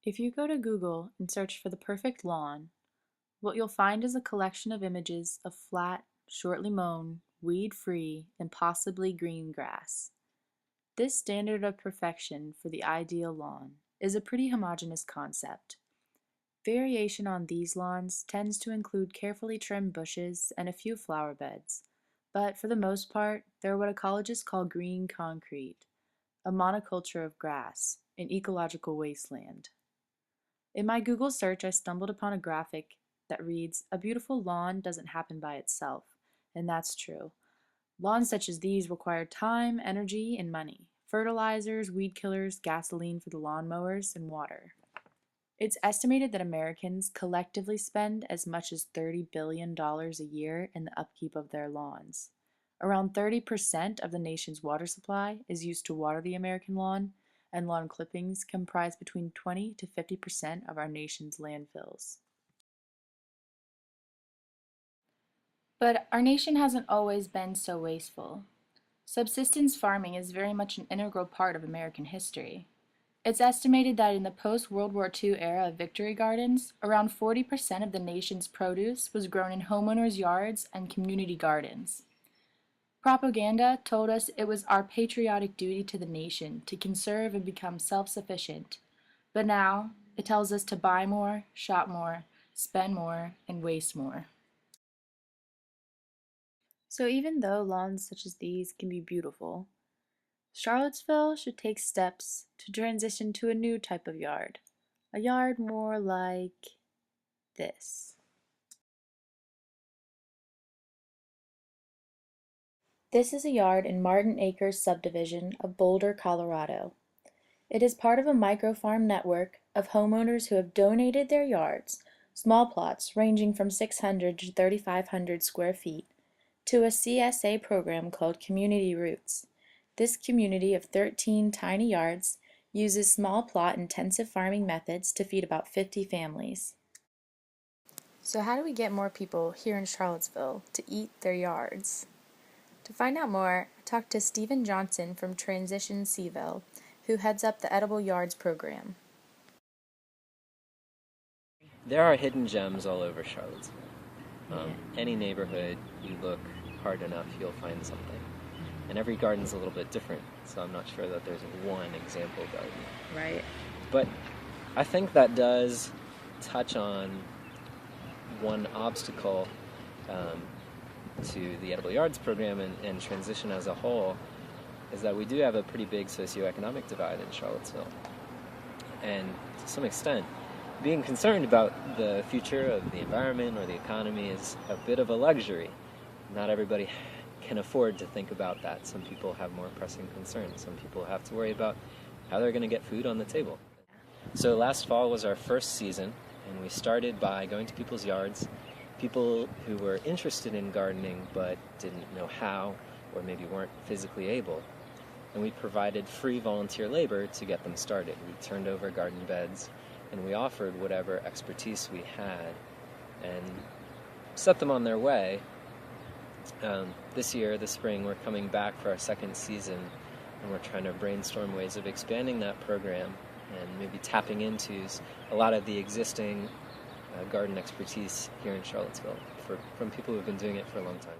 If you go to Google and search for the perfect lawn, what you'll find is a collection of images of flat, shortly mown, weed-free, and possibly green grass. This standard of perfection for the ideal lawn is a pretty homogeneous concept. Variation on these lawns tends to include carefully trimmed bushes and a few flower beds, but for the most part, they're what ecologists call green concrete, a monoculture of grass, an ecological wasteland. In my Google search, I stumbled upon a graphic that reads, "A beautiful lawn doesn't happen by itself," and that's true. Lawns such as these require time, energy, and money. Fertilizers, weed killers, gasoline for the lawnmowers, and water. It's estimated that Americans collectively spend as much as $30 billion a year in the upkeep of their lawns. Around 30% of the nation's water supply is used to water the American lawn, and lawn clippings comprise between 20 to 50% of our nation's landfills. But our nation hasn't always been so wasteful. Subsistence farming is very much an integral part of American history. It's estimated that in the post-World War II era of victory gardens, around 40% of the nation's produce was grown in homeowners' yards and community gardens. Propaganda told us it was our patriotic duty to the nation to conserve and become self-sufficient, but now it tells us to buy more, shop more, spend more, and waste more. So even though lawns such as these can be beautiful, Charlottesville should take steps to transition to a new type of yard, a yard more like this. This is a yard in Martin Acres subdivision of Boulder, Colorado. It is part of a microfarm network of homeowners who have donated their yards, small plots ranging from 600 to 3,500 square feet, to a CSA program called Community Roots. This community of 13 tiny yards uses small plot intensive farming methods to feed about 50 families. So how do we get more people here in Charlottesville to eat their yards? To find out more, I talked to Stephen Johnson from Transition Seville, who heads up the Edible Yards program. There are hidden gems all over Charlottesville. Any neighborhood, you look hard enough, you'll find something. And every garden's a little bit different, so I'm not sure that there's one example garden. Right. But I think that does touch on one obstacle to the Edible Yards program and transition as a whole, is that we do have a pretty big socioeconomic divide in Charlottesville. And to some extent, being concerned about the future of the environment or the economy is a bit of a luxury. Not everybody can afford to think about that. Some people have more pressing concerns. Some people have to worry about how they're going to get food on the table. So last fall was our first season, and we started by going to people's yards, people who were interested in gardening but didn't know how or maybe weren't physically able. And we provided free volunteer labor to get them started. We turned over garden beds, and we offered whatever expertise we had and set them on their way. This year, this spring, we're coming back for our second season, and we're trying to brainstorm ways of expanding that program and maybe tapping into a lot of the existing garden expertise here in Charlottesville from people who have been doing it for a long time.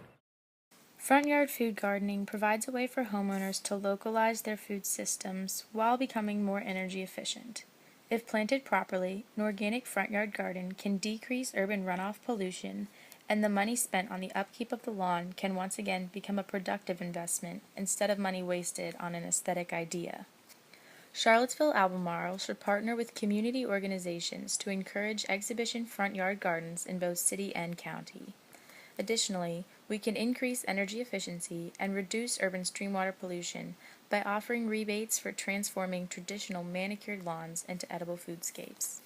Front yard food gardening provides a way for homeowners to localize their food systems while becoming more energy efficient. If planted properly, an organic front yard garden can decrease urban runoff pollution, and the money spent on the upkeep of the lawn can once again become a productive investment instead of money wasted on an aesthetic idea. Charlottesville Albemarle should partner with community organizations to encourage exhibition front yard gardens in both city and county. Additionally, we can increase energy efficiency and reduce urban streamwater pollution by offering rebates for transforming traditional manicured lawns into edible foodscapes.